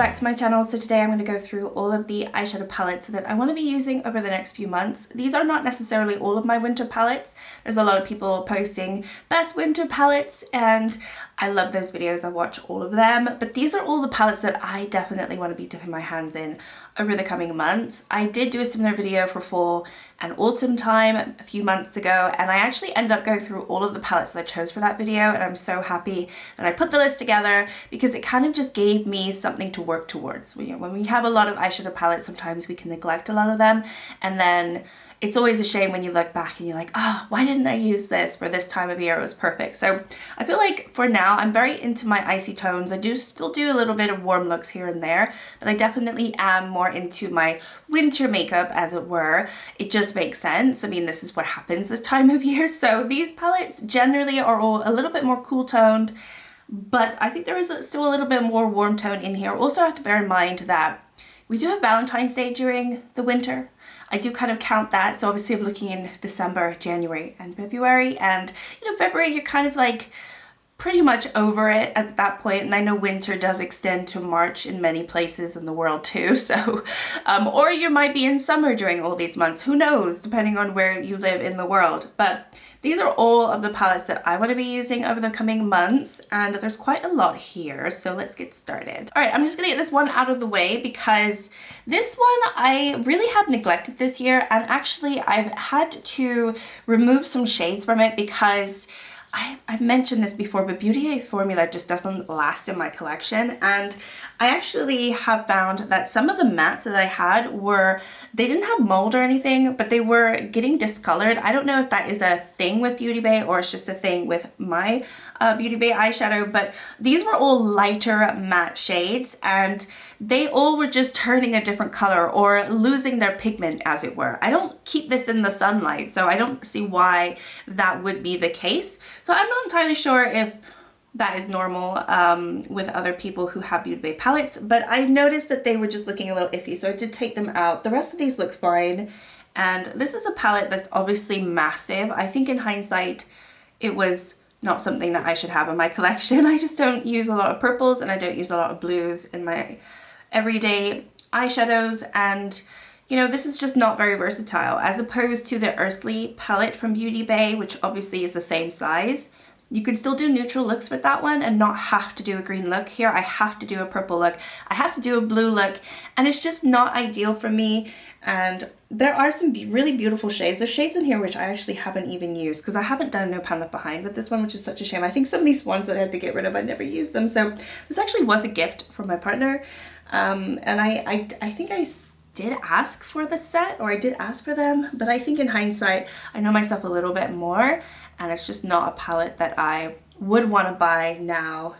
back to my channel. So today I'm going to go through all of the eyeshadow palettes that I want to be using over the next few months. These are not necessarily all of my winter palettes. There's a lot of people posting best winter palettes and I love those videos. I watch all of them, but these are all the palettes that I definitely want to be dipping my hands in over the coming months. I did do a similar video for fall and autumn time a few months ago, and I actually ended up going through all of the palettes that I chose for that video, and I'm so happy that I put the list together because it kind of just gave me something to work towards. You know, when we have a lot of eyeshadow palettes, sometimes we can neglect a lot of them, and then it's always a shame when you look back and you're like, oh, why didn't I use this for this time of year? It was perfect. So I feel like for now, I'm very into my icy tones. I do still do a little bit of warm looks here and there, but I definitely am more into my winter makeup, as it were. It just makes sense. I mean, this is what happens this time of year. So these palettes generally are all a little bit more cool toned, but I think there is still a little bit more warm tone in here. Also have to bear in mind that we do have Valentine's Day during the winter. I do kind of count that. So obviously I'm looking in December, January and February, and you know, February you're kind of like pretty much over it at that point. And I know winter does extend to March in many places in the world too. So, or you might be in summer during all these months. Who knows, depending on where you live in the world. But these are all of the palettes that I want to be using over the coming months, and there's quite a lot here, so let's get started. All right, I'm just gonna get this one out of the way because this one I really have neglected this year, and actually I've had to remove some shades from it because I've mentioned this before, but Beauty formula just doesn't last in my collection, and I actually have found that some of the mattes that I had they didn't have mold or anything, but they were getting discolored. I don't know if that is a thing with Beauty Bay or it's just a thing with my Beauty Bay eyeshadow, but these were all lighter matte shades and they all were just turning a different color or losing their pigment, as it were. I don't keep this in the sunlight, so I don't see why that would be the case. So I'm not entirely sure if that is normal with other people who have Beauty Bay palettes, but I noticed that they were just looking a little iffy, so I did take them out. The rest of these look fine, and this is a palette that's obviously massive. I think in hindsight, it was not something that I should have in my collection. I just don't use a lot of purples and I don't use a lot of blues in my everyday eyeshadows, and you know, this is just not very versatile as opposed to the Earthly palette from Beauty Bay, which obviously is the same size. You can still do neutral looks with that one and not have to do a green look. Here I have to do a purple look, I have to do a blue look, and it's just not ideal for me. And there are some really beautiful shades. There's shades in here which I actually haven't even used because I haven't done No Pan Left Behind with this one, which is such a shame. I think some of these ones that I had to get rid of, I never used them. So this actually was a gift from my partner. And I think I did ask for the set, or I did ask for them, but I think in hindsight, I know myself a little bit more, and it's just not a palette that I would want to buy now,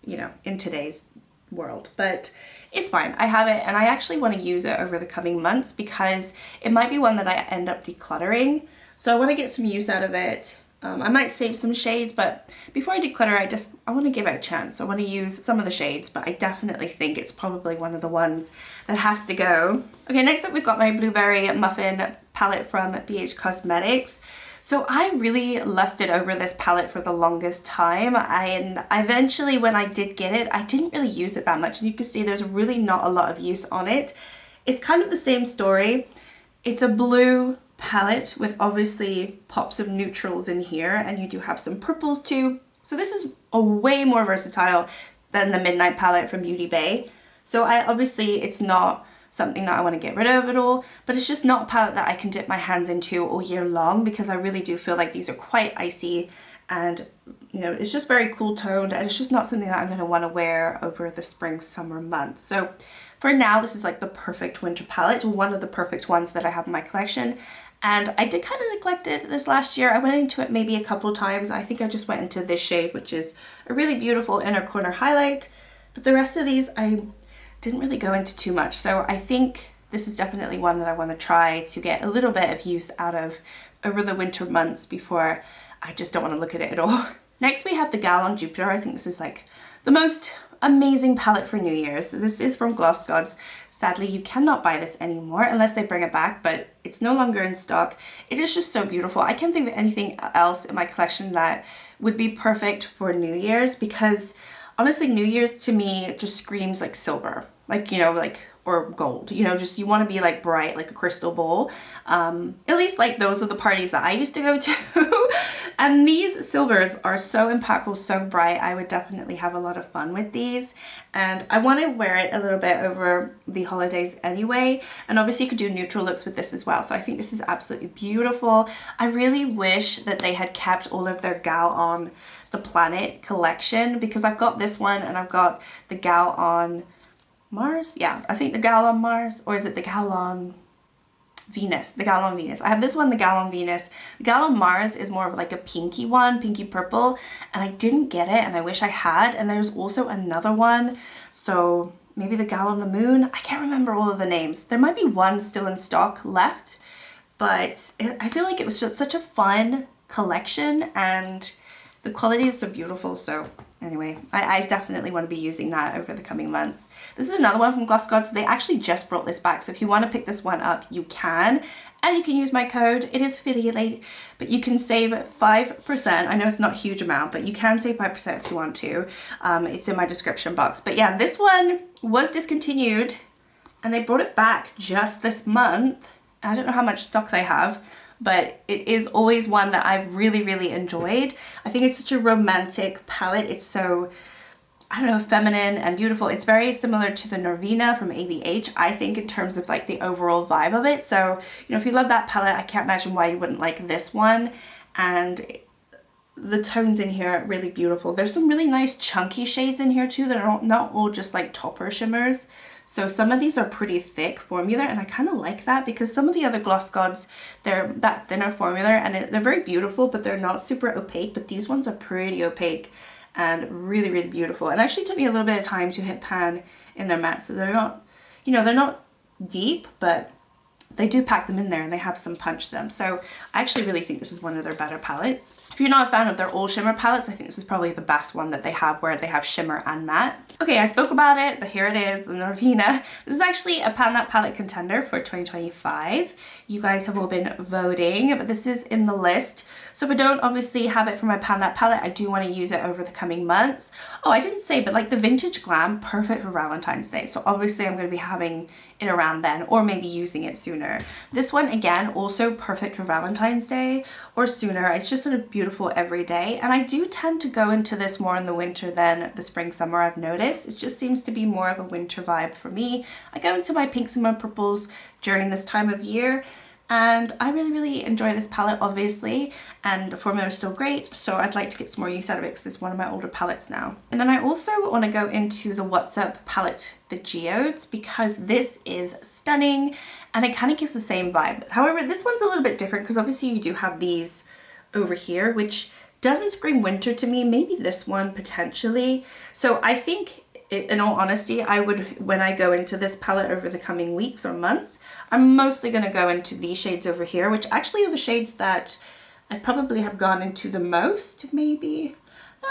you know, in today's world. But it's fine, I have it, and I actually want to use it over the coming months because it might be one that I end up decluttering. So I want to get some use out of it. I might save some shades, but before I declutter, I want to give it a chance. I want to use some of the shades, but I definitely think it's probably one of the ones that has to go. Okay, next up we've got my Blueberry Muffin palette from BH Cosmetics. So I really lusted over this palette for the longest time, and eventually when I did get it, I didn't really use it that much, and you can see there's really not a lot of use on it. It's kind of the same story. It's a blue palette with obviously pops of neutrals in here, and you do have some purples too. So this is a way more versatile than the Midnight palette from Beauty Bay. So obviously it's not something that I want to get rid of at all, but it's just not a palette that I can dip my hands into all year long because I really do feel like these are quite icy, and you know, it's just very cool toned, and it's just not something that I'm going to want to wear over the spring summer months. So for now, this is like the perfect winter palette, one of the perfect ones that I have in my collection. And I did kind of neglect it this last year. I went into it maybe a couple times. I think I just went into this shade, which is a really beautiful inner corner highlight. But the rest of these, I didn't really go into too much. So I think this is definitely one that I want to try to get a little bit of use out of over the winter months before I just don't want to look at it at all. Next we have the Gal on Jupiter. I think this is like the most amazing palette for New Year's. This is from Gloss Gods. Sadly, you cannot buy this anymore unless they bring it back, but it's no longer in stock. It is just so beautiful. I can't think of anything else in my collection that would be perfect for New Year's because honestly, New Year's to me just screams like silver. like, you know, like, or gold, you know, just you want to be like bright, like a crystal ball. At least like those are the parties that I used to go to. And these silvers are so impactful, so bright. I would definitely have a lot of fun with these. And I want to wear it a little bit over the holidays anyway. And obviously you could do neutral looks with this as well. So I think this is absolutely beautiful. I really wish that they had kept all of their Gal on the Planet collection, because I've got this one and I've got the Gal on Mars. Yeah, I think the Gal on Mars, or is it the Gal on Venus? The Gal on Venus. I have this one, the Gal on Venus. The Gal on Mars is more of like a pinky one, pinky purple, and I didn't get it and I wish I had. And there's also another one, so maybe the Gal on the Moon. I can't remember all of the names. There might be one still in stock left, but I feel like it was just such a fun collection and the quality is so beautiful. So anyway, I definitely want to be using that over the coming months. This is another one from Gloss Gods. They actually just brought this back, so if you want to pick this one up, you can. And you can use my code. It is affiliated, but you can save 5%. I know it's not a huge amount, but you can save 5% if you want to. It's in my description box. But yeah, this one was discontinued, and they brought it back just this month. I don't know how much stock they have, but it is always one that I've really, really enjoyed. I think it's such a romantic palette. It's so, I don't know, feminine and beautiful. It's very similar to the Norvina from ABH, I think, in terms of like the overall vibe of it. So, you know, if you love that palette, I can't imagine why you wouldn't like this one. And the tones in here are really beautiful. There's some really nice chunky shades in here too that are not all just like topper shimmers. So some of these are pretty thick formula, and I kind of like that, because some of the other Gloss Gods, they're that thinner formula and they're very beautiful, but they're not super opaque. But these ones are pretty opaque and really, really beautiful. And actually took me a little bit of time to hit pan in their matte, so they're not, you know, they're not deep, but they do pack them in there and they have some punch to them. So I actually really think this is one of their better palettes. If you're not a fan of their all shimmer palettes, I think this is probably the best one that they have, where they have shimmer and matte. Okay, I spoke about it, but here it is, the Norvina. This is actually a Pan Matte palette contender for 2025. You guys have all been voting, but this is in the list. So if I don't obviously have it for my Pan Matte palette, I do want to use it over the coming months. Oh, I didn't say, but like the Vintage Glam, perfect for Valentine's Day. So obviously I'm going to be having it around then, or maybe using it sooner. This one, again, also perfect for Valentine's Day or sooner. It's just a beautiful everyday, and I do tend to go into this more in the winter than the spring summer, I've noticed. It just seems to be more of a winter vibe for me. I go into my pinks and my purples during this time of year, and I really, really enjoy this palette, obviously, and the formula is still great, so I'd like to get some more use out of it because it's one of my older palettes now. And then I also want to go into the What's Up palette, the Geodes, because this is stunning and it kind of gives the same vibe. However, this one's a little bit different because obviously you do have these over here, which doesn't scream winter to me. Maybe this one potentially. So I think, in all honesty, I would, when I go into this palette over the coming weeks or months, I'm mostly going to go into these shades over here, which actually are the shades that I probably have gone into the most, maybe.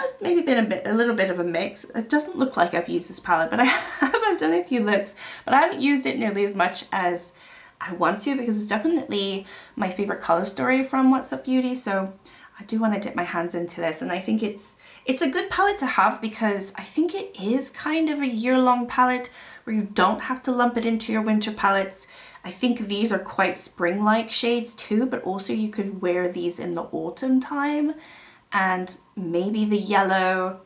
It's maybe been a little bit of a mix. It doesn't look like I've used this palette, but I have. I've done a few looks, but I haven't used it nearly as much as I want to, because it's definitely my favorite color story from What's Up Beauty. So I do want to dip my hands into this, and I think it's a good palette to have, because I think it is kind of a year-long palette where you don't have to lump it into your winter palettes. I think these are quite spring-like shades too, but also you could wear these in the autumn time, and maybe the yellow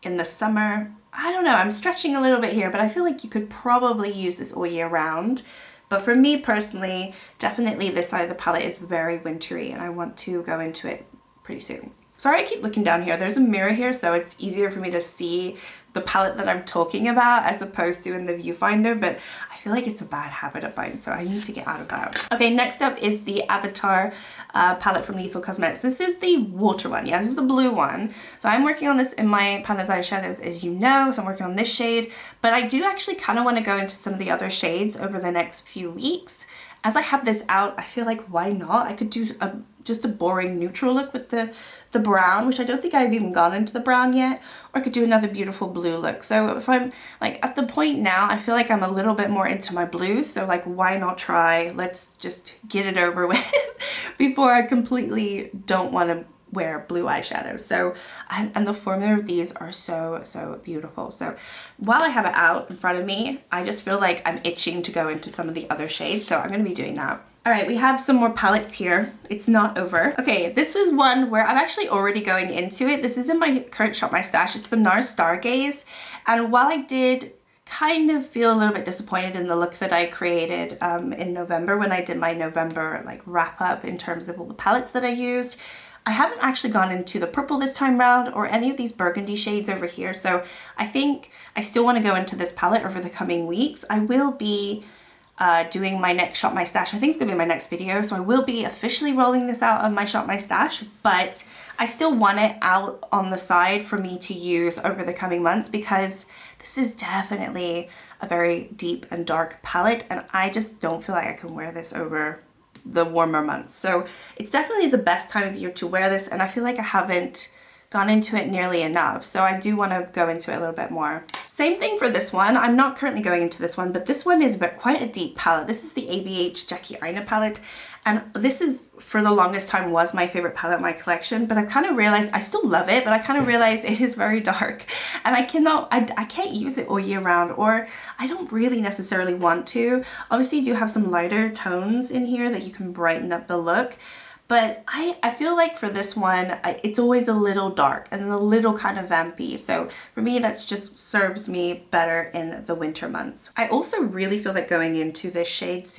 in the summer. I don't know, I'm stretching a little bit here, but I feel like you could probably use this all year round. But for me personally, definitely this side of the palette is very wintry, and I want to go into it pretty soon. Sorry, I keep looking down here. There's a mirror here, so it's easier for me to see the palette that I'm talking about as opposed to in the viewfinder, but I feel like it's a bad habit of mine, so I need to get out of that. Okay, next up is the Avatar palette from Lethal Cosmetics. This is the water one. Yeah, this is the blue one. So I'm working on this in my Panda's eyeshadows, as you know, so I'm working on this shade, but I do actually kind of want to go into some of the other shades over the next few weeks. As I have this out, I feel like, why not? I could do just a boring neutral look with the brown, which I don't think I've even gone into the brown yet, or I could do another beautiful blue look. So if I'm like at the point now, I feel like I'm a little bit more into my blues, so like, why not try? Let's just get it over with before I completely don't want to wear blue eyeshadow. So, and the formula of these are so beautiful. So while I have it out in front of me, I just feel like I'm itching to go into some of the other shades. So I'm going to be doing that. All right, we have some more palettes here. It's not over. Okay, this is one where I'm actually already going into it. This is in my current Shop My Stash. It's the NARS Stargaze. And while I did kind of feel a little bit disappointed in the look that I created in November when I did my November like wrap up in terms of all the palettes that I used, I haven't actually gone into the purple this time round or any of these burgundy shades over here. So I think I still want to go into this palette over the coming weeks. I will be doing my next Shop My Stash. I think it's gonna be my next video, so I will be officially rolling this out on my Shop My Stash, but I still want it out on the side for me to use over the coming months because this is definitely a very deep and dark palette, and I just don't feel like I can wear this over the warmer months. So it's definitely the best time of year to wear this, and I feel like I haven't gone into it nearly enough, so I do want to go into it a little bit more. Same thing for this one. I'm not currently going into this one, but this one is quite a deep palette. This is the ABH Jackie Aina palette, and this is, for the longest time, was my favorite palette in my collection, but I kind of realized, I still love it, but I kind of realized it is very dark, and I can't use it all year round, or I don't really necessarily want to. Obviously, you do have some lighter tones in here that you can brighten up the look, but I feel like for this one, it's always a little dark and a little kind of vampy. So for me, that's just serves me better in the winter months. I also really feel like going into this shade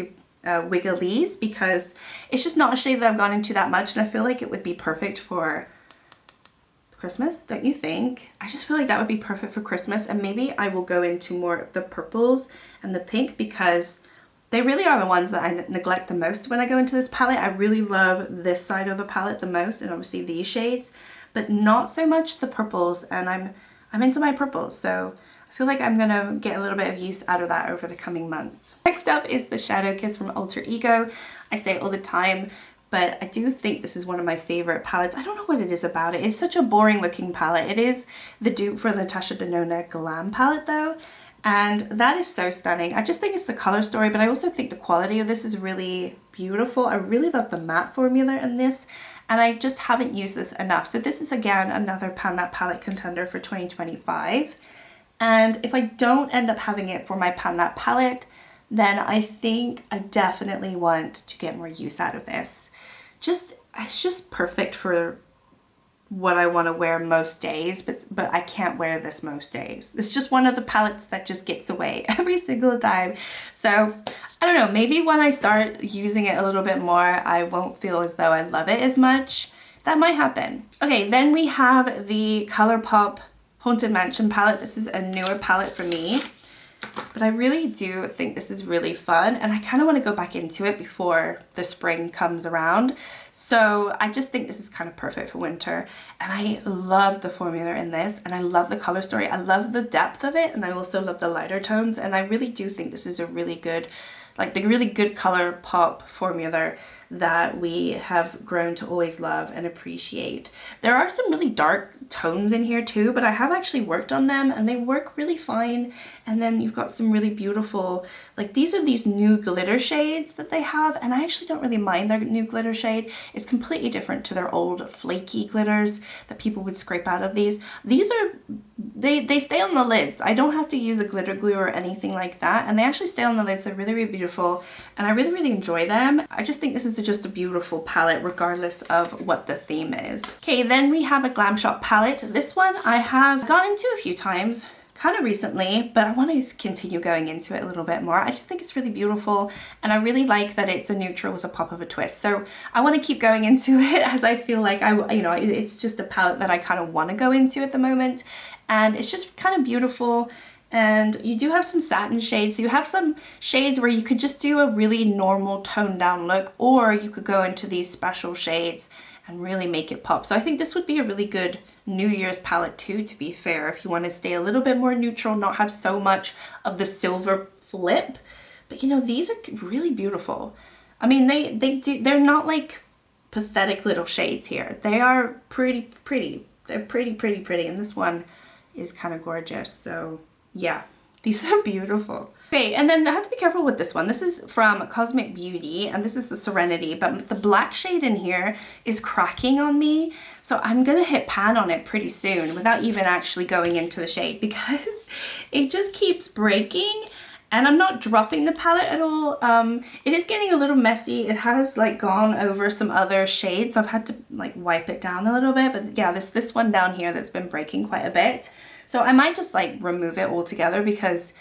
Wigglies because it's just not a shade that I've gone into that much. And I feel like it would be perfect for Christmas, don't you think? I just feel like that would be perfect for Christmas. And maybe I will go into more of the purples and the pink because they really are the ones that I neglect the most when I go into this palette. I really love this side of the palette the most, and obviously these shades, but not so much the purples, and I'm into my purples, so I feel like I'm gonna get a little bit of use out of that over the coming months. Next up is the Shadow Kiss from Alter Ego. I say it all the time, but I do think this is one of my favorite palettes. I don't know what it is about it. It's such a boring looking palette. It is the dupe for the Natasha Denona Glam palette though, and that is so stunning. I just think it's the color story, but I also think the quality of this is really beautiful. I really love the matte formula in this, and I just haven't used this enough. So this is again another Pan That palette contender for 2025. And if I don't end up having it for my Pan That palette, then I think I definitely want to get more use out of this. It's just perfect for what I want to wear most days, but I can't wear this most days. It's just one of the palettes that just gets away every single time. So I don't know, maybe when I start using it a little bit more, I won't feel as though I love it as much. That might happen. Okay, then we have the Colourpop Haunted Mansion palette. This is a newer palette for me, but I really do think this is really fun, and I kind of want to go back into it before the spring comes around. So I just think this is kind of perfect for winter, and I love the formula in this, and I love the color story. I love the depth of it, and I also love the lighter tones, and I really do think this is a really good, like the really good Colourpop formula that we have grown to always love and appreciate. There are some really dark tones in here too, but I have actually worked on them and they work really fine. And then you've got some really beautiful, like these are these new glitter shades that they have, and I actually don't really mind their new glitter shade. It's completely different to their old flaky glitters that people would scrape out of these. These are, they stay on the lids. I don't have to use a glitter glue or anything like that, and they actually stay on the lids. They're really, really beautiful, and I really, really enjoy them. I just think this is just a beautiful palette regardless of what the theme is. Okay, then we have a Glam Shop palette. This one I have gone into a few times kind of recently, but I want to continue going into it a little bit more. I just think it's really beautiful, and I really like that it's a neutral with a pop of a twist. So I want to keep going into it as I feel like it's just a palette that I kind of want to go into at the moment, and it's just kind of beautiful. And you do have some satin shades. So you have some shades where you could just do a really normal toned down look, or you could go into these special shades and really make it pop. So I think this would be a really good New Year's palette too, to be fair, if you want to stay a little bit more neutral, not have so much of the silver flip. But you know, these are really beautiful. I mean, they're not like pathetic little shades here. They are pretty. They're pretty, and this one is kind of gorgeous. So yeah, These are beautiful. Okay, and then I have to be careful with this one. This is from Cosmic Beauty, and this is the Serenity, but the black shade in here is cracking on me. So I'm gonna hit pan on it pretty soon without even actually going into the shade because it just keeps breaking. And I'm not dropping the palette at all. It is getting a little messy. It has like gone over some other shades, so I've had to like wipe it down a little bit. But yeah, this one down here that's been breaking quite a bit. So I might just like remove it altogether because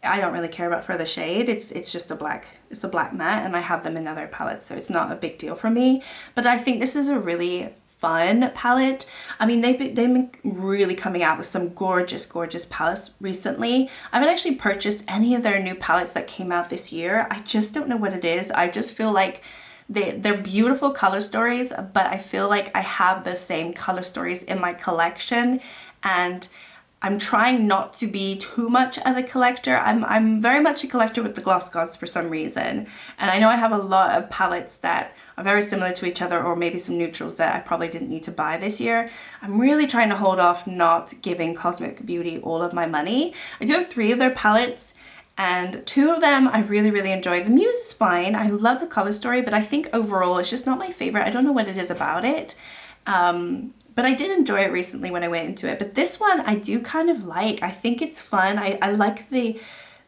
I don't really care about further shade. It's just a black matte, and I have them in other palettes, so it's not a big deal for me. But I think this is a really fun palette. I mean, they've been really coming out with some gorgeous palettes recently. I haven't actually purchased any of their new palettes that came out this year. I just don't know what it is. I just feel like they're beautiful color stories, but I feel like I have the same color stories in my collection, and I'm trying not to be too much of a collector. I'm very much a collector with the Gloss Gods for some reason. And I know I have a lot of palettes that are very similar to each other, or maybe some neutrals that I probably didn't need to buy this year. I'm really trying to hold off not giving Cosmic Beauty all of my money. I do have 3 of their palettes, and 2 of them I really enjoy. The Muse is fine. I love the color story, but I think overall it's just not my favorite. I don't know what it is about it. But I did enjoy it recently when I went into it. But this one I do kind of like. I think it's fun. I like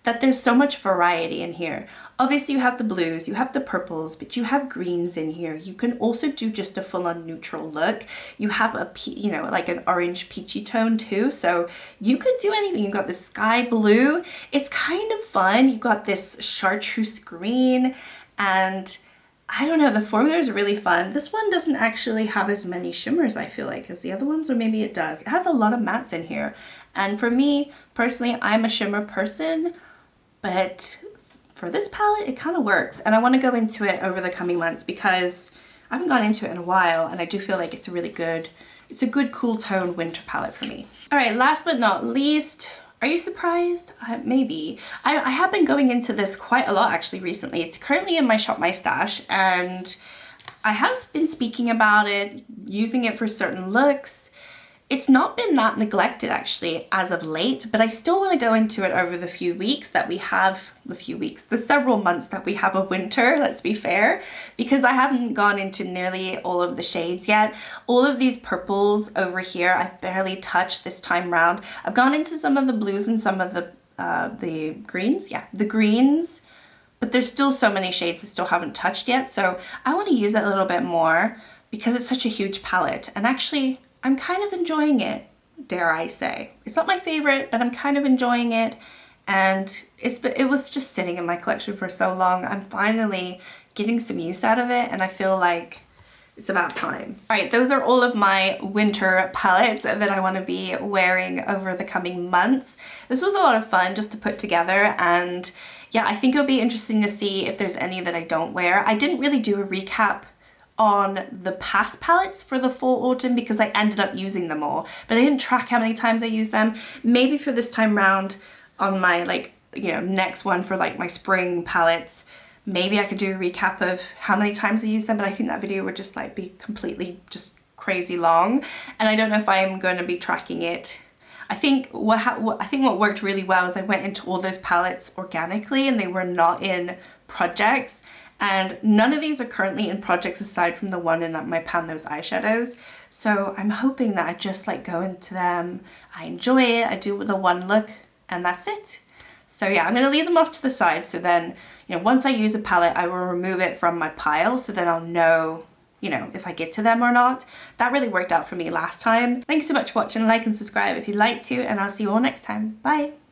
that there's so much variety in here. Obviously you have the blues, you have the purples, but you have greens in here. You can also do just a full-on neutral look. You have a, you know, like an orange peachy tone too. So you could do anything. You've got the sky blue. It's kind of fun. You got this chartreuse green, and I don't know, the formula is really fun. This one doesn't actually have as many shimmers, I feel like, as the other ones, or maybe it does. It has a lot of mattes in here. And for me, personally, I'm a shimmer person, but for this palette, it kind of works. And I want to go into it over the coming months because I haven't gone into it in a while, and I do feel like it's a really good, it's a good cool tone winter palette for me. All right, last but not least, are you surprised? Maybe. I have been going into this quite a lot actually recently. It's currently in my Shop My Stash, and I have been speaking about it, using it for certain looks. It's not been that neglected actually as of late, but I still want to go into it over the few weeks that we have, the several months that we have of winter, let's be fair, because I haven't gone into nearly all of the shades yet. All of these purples over here, I've barely touched this time round. I've gone into some of the blues and some of the greens, yeah, the greens, but there's still so many shades I still haven't touched yet, so I want to use it a little bit more because it's such a huge palette, and actually, I'm kind of enjoying it, dare I say. It's not my favorite, but I'm kind of enjoying it, and it was just sitting in my collection for so long. I'm finally getting some use out of it, and I feel like it's about time. All right, those are all of my winter palettes that I want to be wearing over the coming months. This was a lot of fun just to put together, and yeah, I think it'll be interesting to see if there's any that I don't wear. I didn't really do a recap on the past palettes for the fall autumn because I ended up using them all, but I didn't track how many times I used them. Maybe for this time round on my, like, you know, next one for like my spring palettes, maybe I could do a recap of how many times I used them, but I think that video would just like be completely just crazy long, and I don't know if I'm going to be tracking it. I think what worked really well is I went into all those palettes organically, and they were not in projects. And none of these are currently in projects aside from the one in my Pan Those eyeshadows. So I'm hoping that I just like go into them, I enjoy it, I do the one look, and that's it. So yeah, I'm gonna leave them off to the side, so then, you know, once I use a palette, I will remove it from my pile, so then I'll know, you know, if I get to them or not. That really worked out for me last time. Thanks so much for watching. Like and subscribe if you'd like to, and I'll see you all next time. Bye.